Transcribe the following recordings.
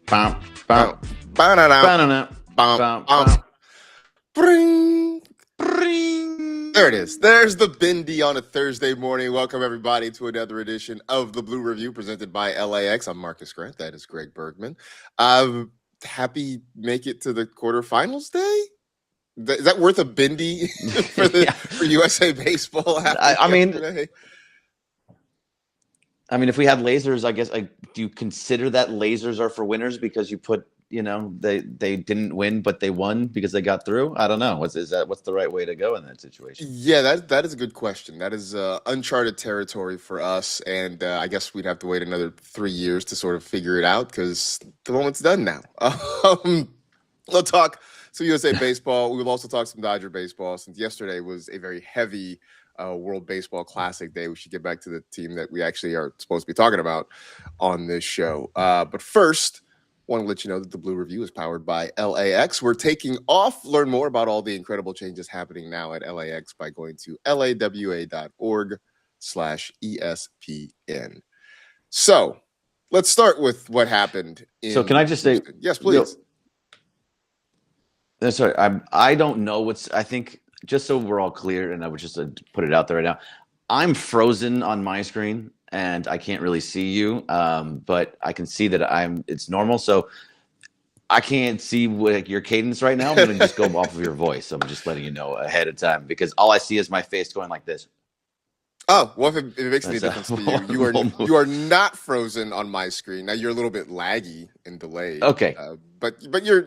Bum, Bow, bum, ba-da-da, ba-da-da, bum, bum, bum. bum, Bring. There it is. bring. There's the Bindi on a Thursday morning. Welcome, everybody, to another edition of the Blue Review presented by LAX. I'm Marcus Grant. That is Greg Bergman. Happy make it to the quarterfinals day? Is that worth a Bindi Yeah. for USA Baseball I, happened I mean, yesterday? I mean, if we had lasers, I guess. Do you consider that lasers are for winners because you put, they didn't win, but they won because they got through? I don't know. What's the right way to go in that situation? Yeah, that is a good question. That is uncharted territory for us, and I guess we'd have to wait another 3 years to sort of figure it out because the moment's done now. We'll talk some USA baseball. We will also talk some Dodger baseball since yesterday was a very heavy World Baseball Classic day. We should get back to the team that we actually are supposed to be talking about on this show. But first, want to let you know that the Blue Review is powered by LAX. We're taking off. Learn more about all the incredible changes happening now at LAX by going to lawa.org/ESPN. So let's start with what happened in So can I just say, Houston. Yes, please. Sorry, I don't know what's. I think just so we're all clear, and I would just put it out there right now. I'm frozen on my screen, and I can't really see you, but I can see that It's normal, so I can't see what your cadence right now. I'm going to just go off of your voice. I'm just letting you know ahead of time because all I see is my face going like this. Oh, well, if it makes any That's difference to you, you are not frozen on my screen. Now you're a little bit laggy and delayed. Okay. But you're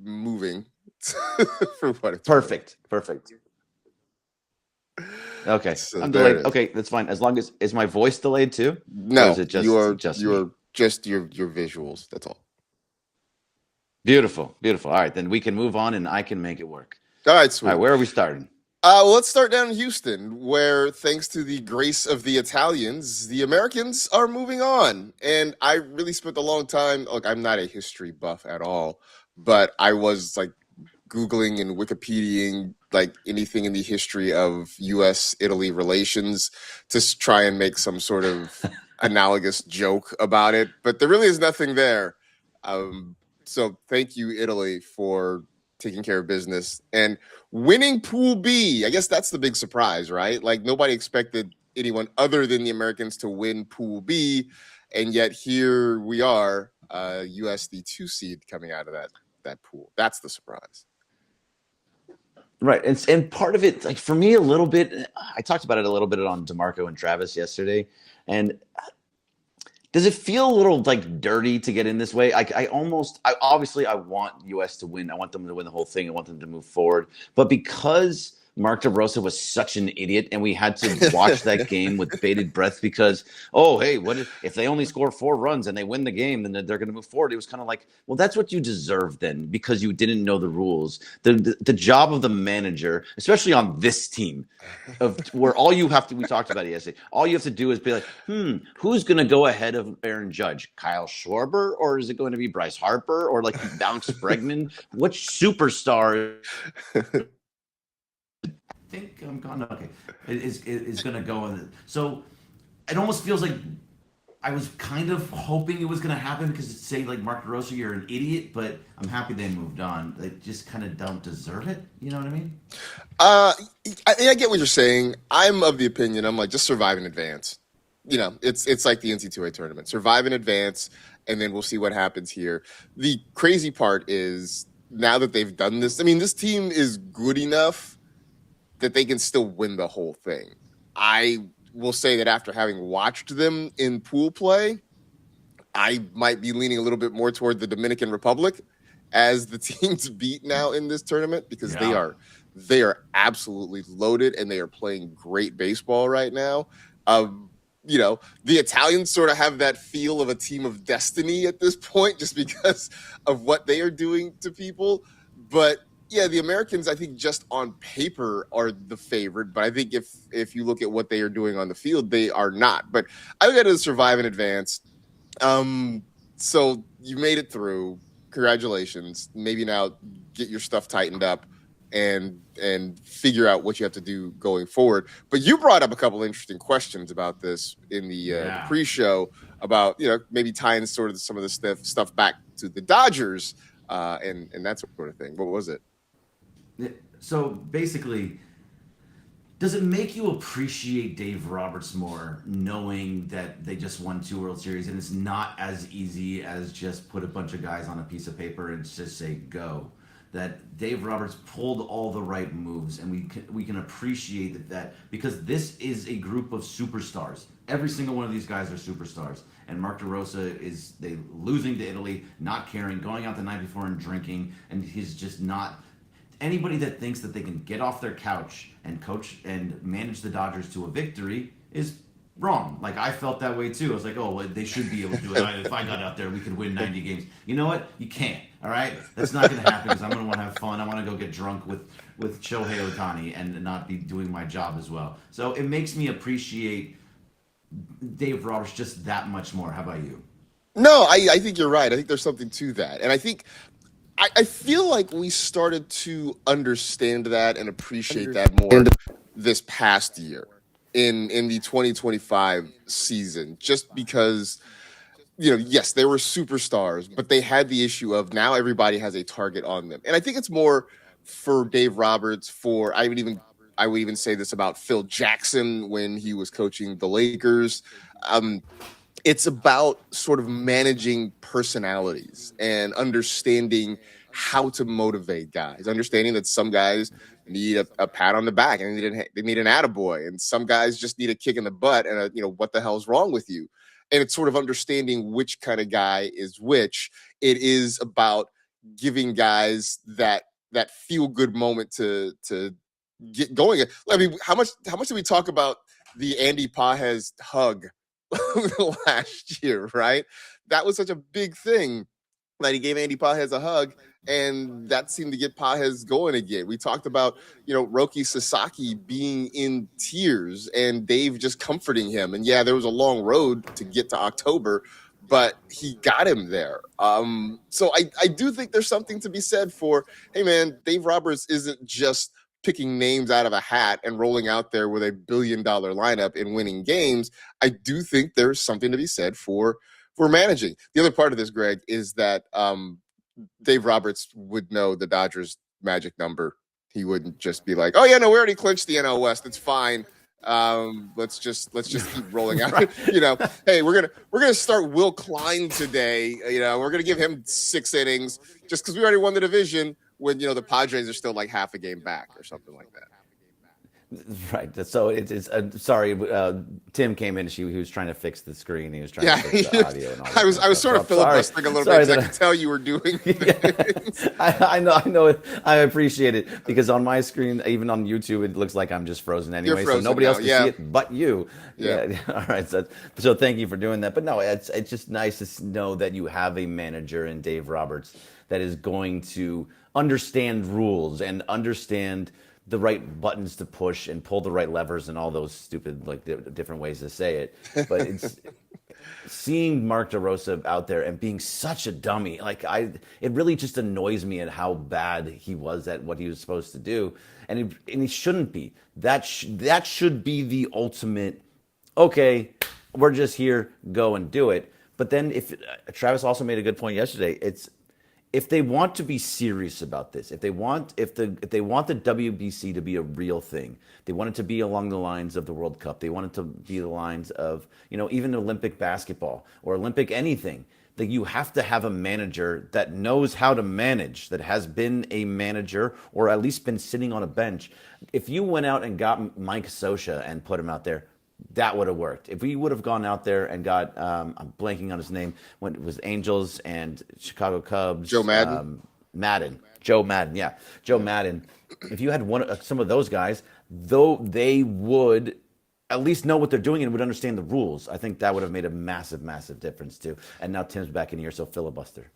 moving for what it's Perfect. Okay, So I'm there it delayed. is. Okay, that's fine. As long as is my voice delayed too? Or No, is it just you're me? just your visuals. That's all. Beautiful. All right, then we can move on, and I can make it work. All right, All sweet. right, where are we starting? Well, let's start down in Houston, where thanks to the grace of the Italians, the Americans are moving on. And I really spent a long time. Look, I'm not a history buff at all, but I was like Googling and Wikipediaing like anything in the history of U.S.-Italy relations to try and make some sort of analogous joke about it. But there really is nothing there. So thank you, Italy, for taking care of business and winning Pool B. I guess that's the big surprise, right? Like nobody expected anyone other than the Americans to win Pool B, and yet here we are, US the 2 seed coming out of that pool. That's the surprise. Right, and part of it, like for me, a little bit. I talked about it a little bit on DeMarco and Travis yesterday, and does it feel a little like dirty to get in this way? Obviously I want US to win. I want them to win the whole thing. I want them to move forward. But because Mark DeRosa was such an idiot and we had to watch that game with bated breath because, oh, hey, what if they only score 4 runs and they win the game, then they're going to move forward. It was kind of like, well, that's what you deserve then because you didn't know the rules. The job of the manager, especially on this team, of where all you have to, we talked about it yesterday, all you have to do is be like, who's going to go ahead of Aaron Judge? Kyle Schwarber? Or is it going to be Bryce Harper? Or like Alex Bregman? Which superstar think I'm gone. Okay, is going to go on it. So it almost feels like I was kind of hoping it was going to happen because it's say like Mark DeRosa, you're an idiot, but I'm happy they moved on. They just kind of don't deserve it. You know what I mean? I get what you're saying. I'm of the opinion, I'm like, just survive in advance. It's like the NC2A tournament. Survive in advance, and then we'll see what happens here. The crazy part is now that they've done this, I mean, this team is good enough that they can still win the whole thing. I will say that after having watched them in pool play, I might be leaning a little bit more toward the Dominican Republic as the team to beat now in this tournament because they are absolutely loaded and they are playing great baseball right now. The Italians sort of have that feel of a team of destiny at this point just because of what they are doing to people. But yeah, the Americans, I think, just on paper are the favorite. But I think if you look at what they are doing on the field, they are not. But I got to survive in advance. So you made it through. Congratulations. Maybe now get your stuff tightened up. and figure out what you have to do going forward. But you brought up a couple interesting questions about this in the pre-show about maybe tying sort of some of the stuff back to the Dodgers and that sort of thing. What was it? So basically, does it make you appreciate Dave Roberts more knowing that they just won 2 World Series and it's not as easy as just put a bunch of guys on a piece of paper and just say go? That Dave Roberts pulled all the right moves, and we can appreciate that because this is a group of superstars. Every single one of these guys are superstars, and Mark DeRosa is losing to Italy, not caring, going out the night before and drinking, and he's just not. Anybody that thinks that they can get off their couch and coach and manage the Dodgers to a victory is wrong. Like, I felt that way too. I was like, oh, well, they should be able to do it. If I got out there, we could win 90 games. You know what? You can't. All right? That's not going to happen because I'm going to want to have fun. I want to go get drunk with Shohei Ohtani and not be doing my job as well. So it makes me appreciate Dave Roberts just that much more. How about you? No, I think you're right. I think there's something to that. And I think I feel like we started to understand that and appreciate that more this past year in the 2025 season, just because yes, they were superstars, but they had the issue of now everybody has a target on them. And I think it's more for Dave Roberts, I would even say this about Phil Jackson when he was coaching the Lakers. It's about sort of managing personalities and understanding how to motivate guys, understanding that some guys need a pat on the back and they need an attaboy, and some guys just need a kick in the butt and what the hell's wrong with you? And it's sort of understanding which kind of guy is which. It is about giving guys that feel good moment to get going. I mean, how much did we talk about the Andy Pages hug last year, right? That was such a big thing that he gave Andy Pages a hug, and that seemed to get Pages going again. We talked about, Roki Sasaki being in tears and Dave just comforting him. And yeah, there was a long road to get to October, but he got him there. So I do think there's something to be said for, hey man, Dave Roberts isn't just picking names out of a hat and rolling out there with $1 billion lineup and winning games. I do think there's something to be said for managing. The other part of this, Greg, is that Dave Roberts would know the Dodgers' magic number. He wouldn't just be like, "Oh yeah, no, we already clinched the NL West. It's fine. Let's just keep rolling out." Right. Hey, we're gonna start Will Klein today. We're gonna give him 6 innings just because we already won the division. When the Padres are still like half a game back or something like that. Right. So it's sorry. Tim came in. He was trying to fix the screen. He was trying to fix the audio. And all I was sort of filibustering a little bit. I could tell you were doing. I know it. I appreciate it because on my screen, even on YouTube, it looks like I'm just frozen anyway. So nobody else can see it but you. Yeah. All right. So thank you for doing that. But no, it's just nice to know that you have a manager in Dave Roberts that is going to understand rules and understand the right buttons to push and pull the right levers and all those stupid different ways to say it. But it's seeing Mark DeRosa out there and being such a dummy. It really just annoys me at how bad he was at what he was supposed to do, and he shouldn't be. That should be the ultimate. Okay, we're just here, go and do it. But then if Travis also made a good point yesterday, if they want to be serious about this, if they want the WBC to be a real thing, they want it to be along the lines of the World Cup. They want it to be the lines of even Olympic basketball or Olympic anything. That you have to have a manager that knows how to manage, that has been a manager or at least been sitting on a bench. If you went out and got Mike Scioscia and put him out there, that would have worked. If we would have gone out there and got, I'm blanking on his name, when it was Angels and Chicago Cubs. Joe Madden? Joe Madden, yeah. Joe Madden. If you had some of those guys, though they would at least know what they're doing and would understand the rules, I think that would have made a massive, massive difference too. And now Tim's back in here, so filibuster.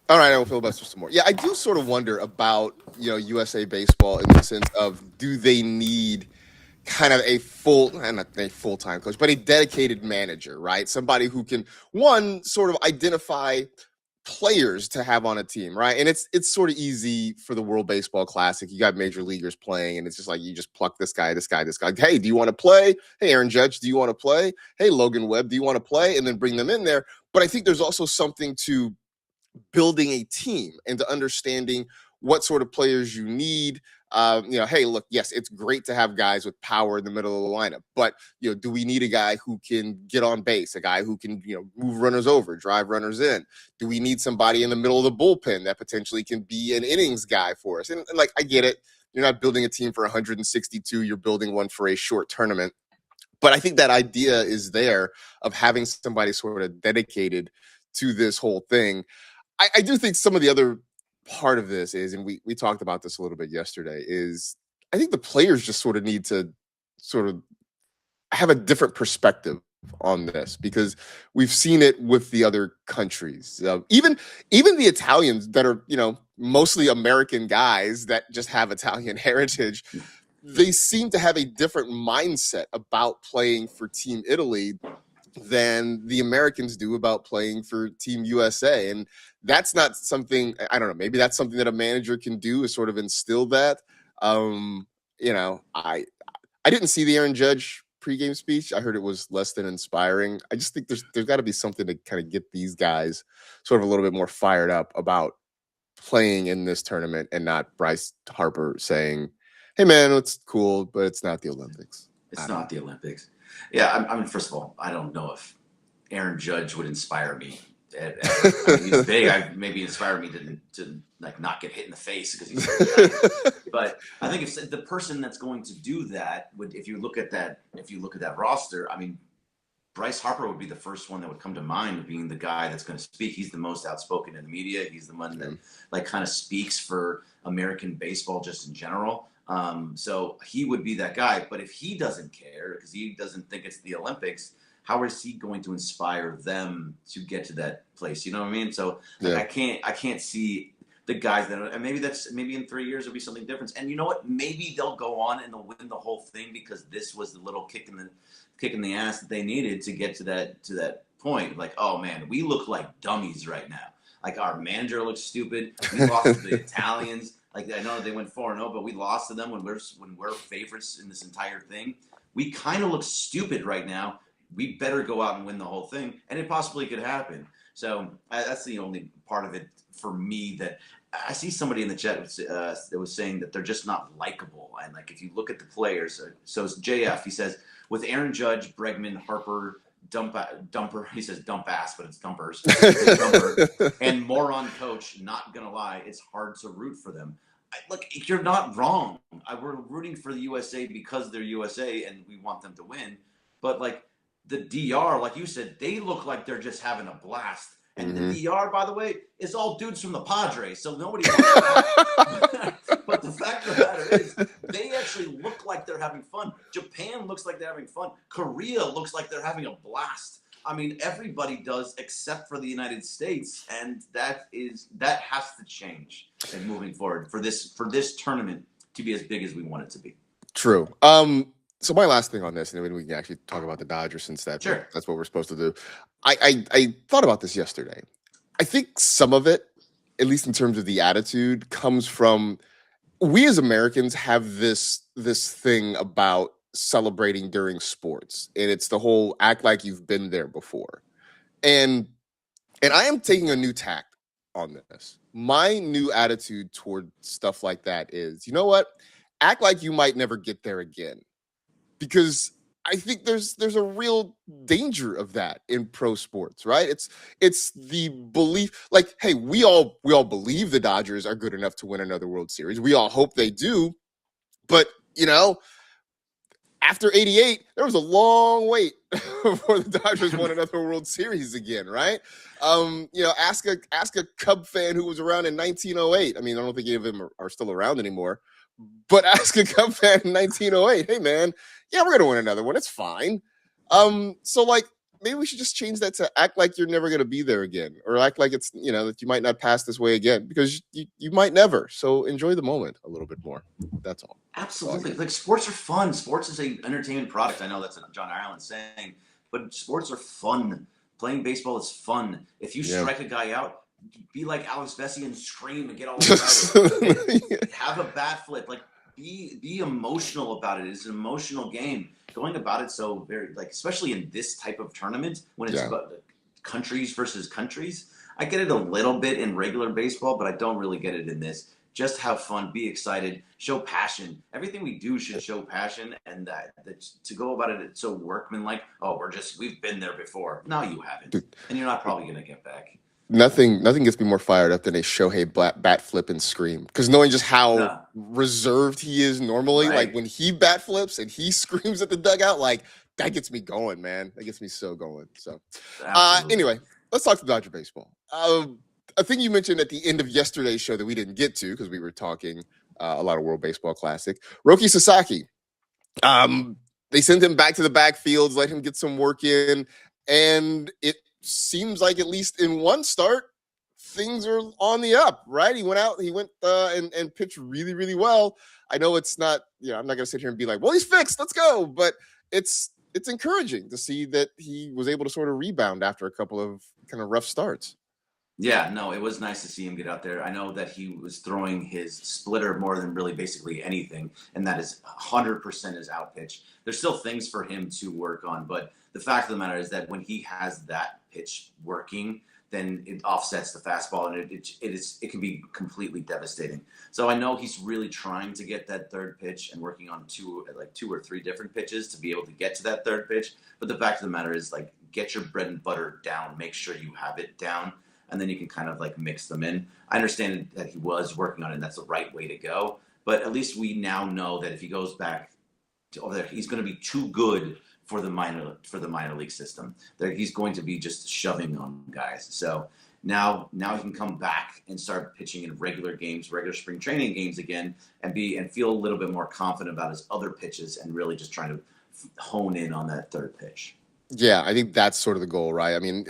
All right, I will filibuster some more. Yeah, I do sort of wonder about, USA baseball in the sense of, do they need kind of not a full-time coach, but a dedicated manager, right? Somebody who can, one, sort of identify players to have on a team, right? And it's sort of easy for the World Baseball Classic. You got major leaguers playing, and it's just like you just pluck this guy, this guy, this guy. Hey, do you want to play? Hey, Aaron Judge, do you want to play? Hey, Logan Webb, do you want to play? And then bring them in there. But I think there's also something to building a team and to understanding what sort of players you need. Hey, look, yes, it's great to have guys with power in the middle of the lineup, but do we need a guy who can get on base, a guy who can move runners over, drive runners in? Do we need somebody in the middle of the bullpen that potentially can be an innings guy for us? And like, I get it, you're not building a team for 162, you're building one for a short tournament. But I think that idea is there of having somebody sort of dedicated to this whole thing. I do think some of the other part of this is, and we talked about this a little bit yesterday, is I think the players just sort of need to sort of have a different perspective on this, because we've seen it with the other countries. Even the Italians that are, mostly American guys that just have Italian heritage, they seem to have a different mindset about playing for Team Italy than the Americans do about playing for Team USA. And that's not something, I don't know, maybe that's something that a manager can do, is sort of instill that. I didn't see the Aaron Judge pregame speech. I heard it was less than inspiring. I just think there's got to be something to kind of get these guys sort of a little bit more fired up about playing in this tournament, and not Bryce Harper saying, hey man, it's cool, but it's not the Olympics. It's not the Olympics. Yeah, I mean, first of all, I don't know if Aaron Judge would inspire me. I mean, he's big. Maybe inspire me to like not get hit in the face because he's so big. But I think if the person that's going to do that would, if you look at that roster, I mean, Bryce Harper would be the first one that would come to mind, being the guy that's going to speak. He's the most outspoken in the media. He's the one that like kind of speaks for American baseball just in general. So he would be that guy. But if he doesn't care because he doesn't think it's the Olympics, how is he going to inspire them to get to that place? You know what I mean? So like, I can't see the guys that, and maybe in 3 years it'll be something different. And you know what? Maybe they'll go on and they'll win the whole thing because this was the little kick in the ass that they needed to get to that point. Like, oh man, we look like dummies right now. Like our manager looks stupid. We lost to the Italians. Like I know they went 4-0, but we lost to them when we're favorites in this entire thing. We kind of look stupid right now. We better go out and win the whole thing, and it possibly could happen. So that's the only part of it for me that I see somebody in the chat that was saying that they're just not likable. And like if you look at the players, so it's JF. He says with Aaron Judge, Bregman, Harper, Dumper. He says dump ass, but it's Dumpers. Dumper, and moron coach. Not gonna lie, it's hard to root for them. Look, you're not wrong. We're rooting for the USA because they're USA and we want them to win. But like the DR, like you said, they look like they're just having a blast. And the DR, by the way, is all dudes from the Padres, so nobody wants that. But the fact of the matter is, they actually look like they're having fun. Japan looks like they're having fun. Korea looks like they're having a blast. I mean, everybody does except for the United States, and that has to change and moving forward for this tournament to be as big as we want it to be. True. So my last thing on this, and then we can actually talk about the Dodgers since that's what we're supposed to do. I thought about this yesterday. I think some of it, at least in terms of the attitude, comes from we as Americans have this thing about celebrating during sports, and it's the whole act like you've been there before. And I am taking a new tact on this. My new attitude toward stuff like that is, you know what? Act like you might never get there again. Because I think there's a real danger of that in pro sports, right? It's the belief, like, hey, we all believe the Dodgers are good enough to win another World Series. We all hope they do. But, after 88, there was a long wait before the Dodgers won another World Series again, right? Ask a Cub fan who was around in 1908. I mean, I don't think any of them are still around anymore. But ask a Cub fan in 1908, hey man, yeah, we're gonna win another one. It's fine. So like maybe we should just change that to act like you're never gonna be there again, or act like it's that you might not pass this way again, because you might never. So enjoy the moment a little bit more. That's all. Absolutely. Like sports are fun. Sports is an entertainment product. I know that's John Ireland saying, but sports are fun. Playing baseball is fun. If you strike a guy out, be like Alex Vesey and scream and get all excited. Have a bat flip. Like be emotional about it. It's an emotional game. Going about it so very like, especially in this type of tournament when it's Yeah. about countries versus countries. I get it a little bit in regular baseball, but I don't really get it in this. Just have fun, be excited, show passion. Everything we do should show passion, and that to go about it, it's so workmanlike. Oh, we've been there before. No, you haven't, and you're not probably gonna get back. Nothing gets me more fired up than a Shohei bat flip and scream. Because knowing just how No, reserved he is normally, like right? when he bat flips and he screams at the dugout, like that gets me going, man. That gets me so going. So, Absolutely. anyway, let's talk to Dodger baseball. A thing you mentioned at the end of yesterday's show that we didn't get to because we were talking a lot of World Baseball Classic. Roki Sasaki. Um, they sent him back to the backfields, let him get some work in, and it seems like at least in one start, things are on the up. Right? He went and pitched really, really well. I know it's not, I'm not gonna sit here and be like, well, he's fixed, let's go, but it's encouraging to see that he was able to sort of rebound after a couple of kind of rough starts. Yeah, no, it was nice to see him get out there. I know that he was throwing his splitter more than really basically anything, and that is 100% his out pitch. There's still things for him to work on, but the fact of the matter is that when he has that pitch working, then it offsets the fastball, and it can be completely devastating. So I know he's really trying to get that third pitch and working on two or three different pitches to be able to get to that third pitch. But the fact of the matter is, like, get your bread and butter down. Make sure you have it down, and then you can kind of like mix them in. I understand that he was working on it, and that's the right way to go. But at least we now know that if he goes back to over there, he's going to be too good for the minor league system. There, he's going to be just shoving on guys. So now he can come back and start pitching in regular games, regular spring training games again, and feel a little bit more confident about his other pitches and really just trying to hone in on that third pitch. Yeah, I think that's sort of the goal, right? I mean,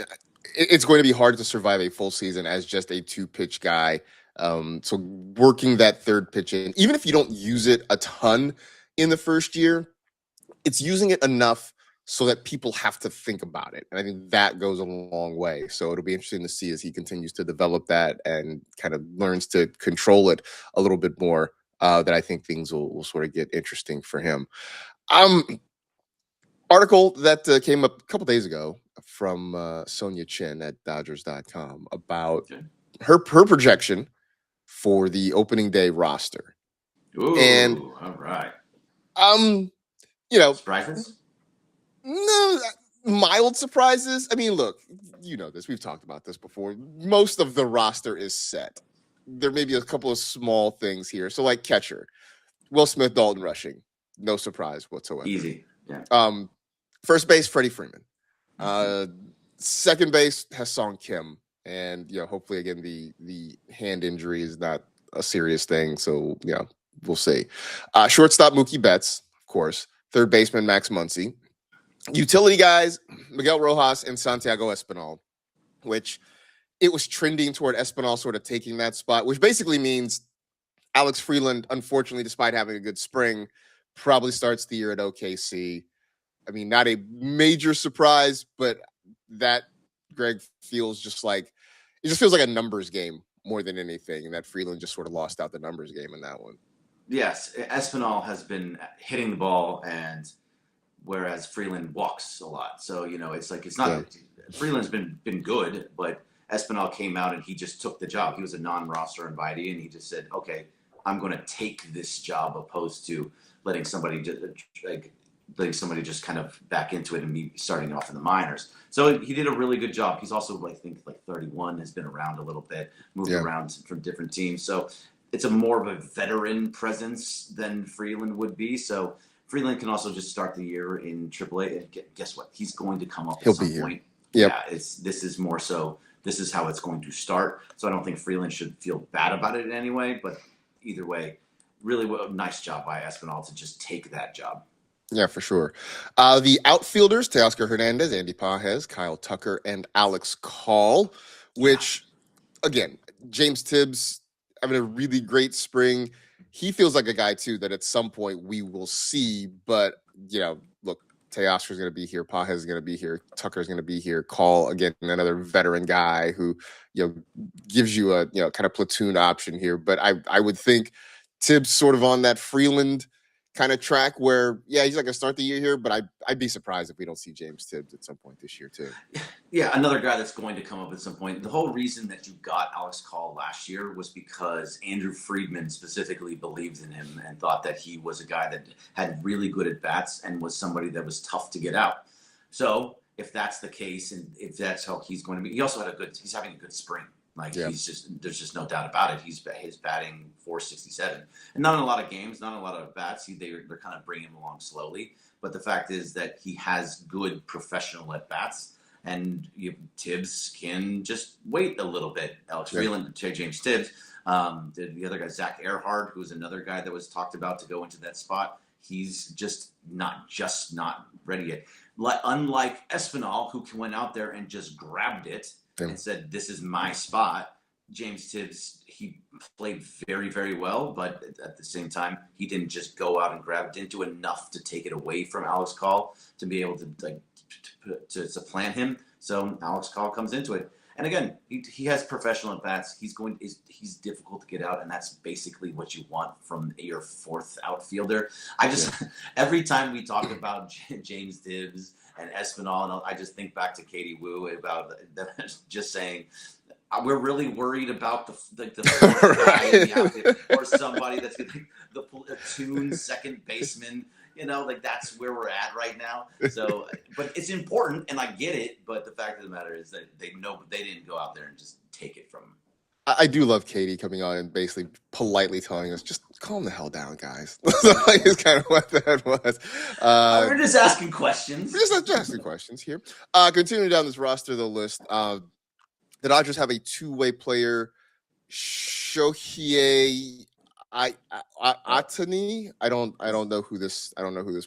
it's going to be hard to survive a full season as just a two pitch guy. So working that third pitch in, even if you don't use it a ton in the first year, it's using it enough so that people have to think about it. And I think that goes a long way. So it'll be interesting to see as he continues to develop that and kind of learns to control it a little bit more. That I think things will sort of get interesting for him. Um, Article that came up a couple days ago from Sonia Chin at Dodgers.com about Okay. her projection for the opening day roster. And Ooh, all right. um, you know, Surprises? no mild surprises. I mean, look, you know this. We've talked about this before. Most of the roster is set. There may be a couple of small things here. So like catcher, Will Smith, Dalton rushing. No surprise whatsoever. Easy. Yeah. First base, Freddie Freeman. Second base, Ha-Seong Kim. And hopefully again the hand injury is not a serious thing. So we'll see. Shortstop Mookie Betts, of course. Third baseman Max Muncy. Utility guys, Miguel Rojas and Santiago Espinal, which it was trending toward Espinal sort of taking that spot, which basically means Alex Freeland, unfortunately, despite having a good spring, probably starts the year at OKC. I mean, not a major surprise, but that Greg feels just like it just feels like a numbers game more than anything, and that Freeland just sort of lost out the numbers game in that one. Yes, Espinal has been hitting the ball, and whereas Freeland walks a lot. So it's not Freeland's been good, but Espinal came out and he just took the job. He was a non-roster invitee, and he just said, "Okay, I'm going to take this job," opposed to letting somebody just kind of back into it and me starting off in the minors. So he did a really good job. He's also, I think, like 31, has been around a little bit, moved around from different teams. So it's a more of a veteran presence than Freeland would be. So Freeland can also just start the year in AAA. And guess what? He's going to come up at some point. Yep. Yeah, this is more so. This is how it's going to start. So I don't think Freeland should feel bad about it in any way. But either way, really nice job by Espinal to just take that job. Yeah, for sure. The outfielders, Teoscar Hernandez, Andy Pages, Kyle Tucker, and Alex Call, which, again, James Tibbs having a really great spring. He feels like a guy, too, that at some point we will see. But, look, Teoscar's going to be here. Pages is going to be here. Tucker's going to be here. Call again, another veteran guy who gives you a kind of platoon option here. But I would think Tibbs sort of on that Freeland kind of track where he's not going to start the year here, but I'd be surprised if we don't see James Tibbs at some point this year too. Yeah, another guy that's going to come up at some point. The whole reason that you got Alex Call last year was because Andrew Friedman specifically believed in him and thought that he was a guy that had really good at bats and was somebody that was tough to get out. So if that's the case, and if that's how he's going to be, he's having a good spring. There's just no doubt about it. He's batting .467, and not in a lot of games, not in a lot of at bats. They're kind of bringing him along slowly. But the fact is that he has good professional at bats, and Tibbs can just wait a little bit. Alex Freeland, James Tibbs, the other guy Zach Earhart, who's another guy that was talked about to go into that spot. He's just not ready yet. Unlike Espinal, who went out there and just grabbed it and said, "This is my spot." James Tibbs, he played very, very well, but at the same time, he didn't just go out and grab it. Didn't do enough to take it away from Alex Call to be able to supplant him. So Alex Call comes into it, and again, he has professional at bats. He's difficult to get out, and that's basically what you want from your fourth outfielder. Every time we talk about James Tibbs and Espinal, and I just think back to Katie Wu about just saying, we're really worried about the guy in the outfield, or somebody that's the platoon second baseman. That's where we're at right now. So, but it's important, and I get it. But the fact of the matter is that they didn't go out there and just take it from him. I do love Katie coming on and basically politely telling us, just calm the hell down, guys. It's kind of what that was. We're just asking questions. We're just asking questions here. Continuing down this roster, the list, the Dodgers have a two-way player, Shohei Atani. I don't know who this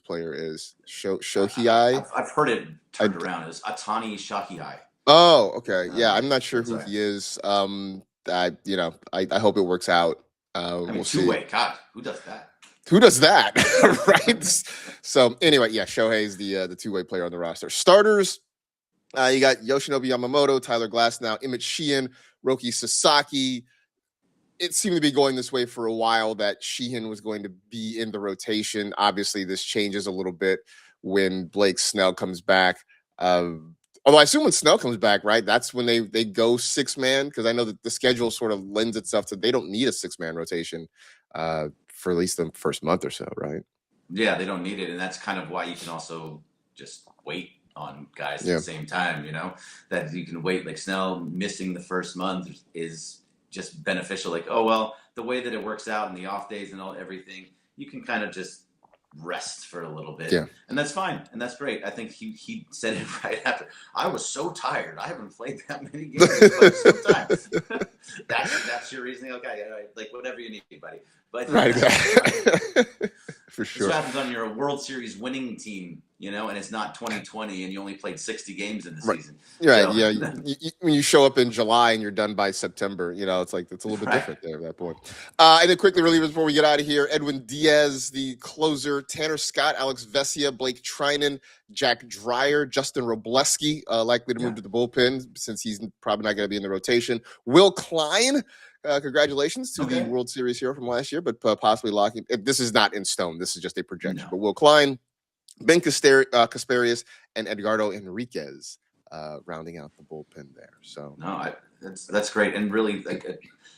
player is. Shohei. I've heard it turned around as Atani Shahihai. Oh, okay. Yeah, I'm not sure who he is. I hope it works out. We'll see. Two-way. God, who does that? Who does that? Right. So anyway, Shohei's the two-way player on the roster. Starters, you got Yoshinobu Yamamoto, Tyler Glasnow, Emmett Sheehan, Roki Sasaki. It seemed to be going this way for a while that Sheehan was going to be in the rotation. Obviously, this changes a little bit when Blake Snell comes back. Although I assume when Snell comes back, right, that's when they go six-man, because I know that the schedule sort of lends itself to they don't need a six-man rotation for at least the first month or so, right? Yeah, they don't need it, and that's kind of why you can also just wait on guys at the same time, that you can wait. Like Snell missing the first month is just beneficial. Like, oh, well, the way that it works out in the off days and everything, you can kind of just rest for a little bit, and that's fine, and that's great. I think he said it right after. I was so tired. I haven't played that many games sometimes. That's your reasoning. Okay, all right, like whatever you need, buddy. But right, exactly. For sure. This happens on your World Series winning team, and it's not 2020, and you only played 60 games in the season. Right. So, when you show up in July and you're done by September, it's like it's a little bit different there at that point. And then quickly, relievers before we get out of here: Edwin Diaz, the closer; Tanner Scott, Alex Vesia, Blake Trinan, Jack Dreyer, Justin Robleski, likely to move to the bullpen since he's probably not going to be in the rotation. Will Klein. Congratulations to the World Series hero from last year, but possibly locking. This is not in stone. This is just a projection. No. But Will Klein, Ben Casparius, and Edgardo Enriquez rounding out the bullpen there. So that's great. And really,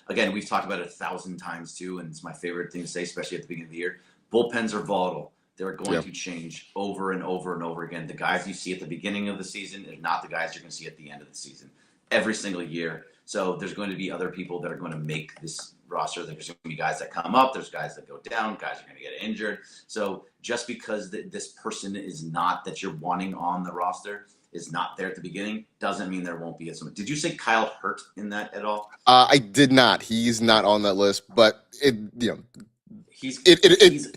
again, we've talked about it 1,000 times too, and it's my favorite thing to say, especially at the beginning of the year. Bullpens are volatile. They're going to change over and over and over again. The guys you see at the beginning of the season are not the guys you're going to see at the end of the season every single year. So there's going to be other people that are going to make this roster. There's going to be guys that come up. There's guys that go down. Guys are going to get injured. So just because this person is not that you're wanting on the roster is not there at the beginning doesn't mean there won't be at some. Did you say Kyle Hurt in that at all? I did not. He's not on that list, but it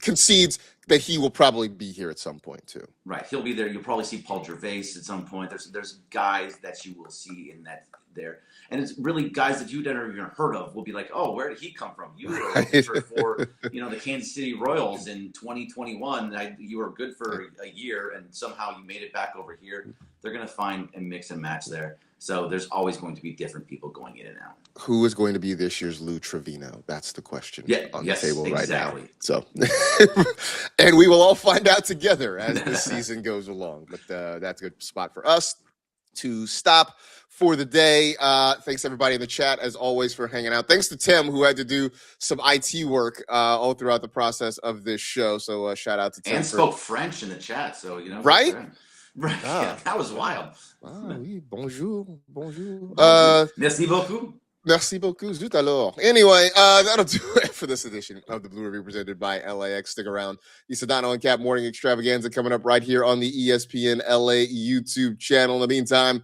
concedes that he will probably be here at some point too. Right, he'll be there. You'll probably see Paul Gervais at some point. There's guys that you will see in that there, and it's really guys that you'd never even heard of. Will be like, oh, where did he come from? You were looking for the Kansas City Royals in 2021. You were good for a year, and somehow you made it back over here. They're gonna find and mix and match there. So there's always going to be different people going in and out. Who is going to be this year's Lou Trevino? That's the question on the table right now. So, and we will all find out together as the season goes along. But that's a good spot for us to stop for the day. Thanks everybody in the chat as always for hanging out. Thanks to Tim who had to do some IT work all throughout the process of this show. So shout out to Tim. And spoke French in the chat. So right. Right. Ah. Yeah, that was wild. Ah oui, bonjour. Merci beaucoup. Merci beaucoup. Zut alors. Anyway, that'll do it for this edition of the Blue Review presented by LAX. Stick around. The Sedano and Cap Morning Extravaganza coming up right here on the ESPN LA YouTube channel. In the meantime,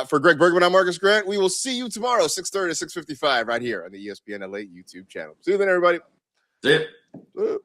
for Greg Bergman, I'm Marcus Grant. We will see you tomorrow, 6:30 to 6:55 right here on the ESPN LA YouTube channel. See you then, everybody. See ya.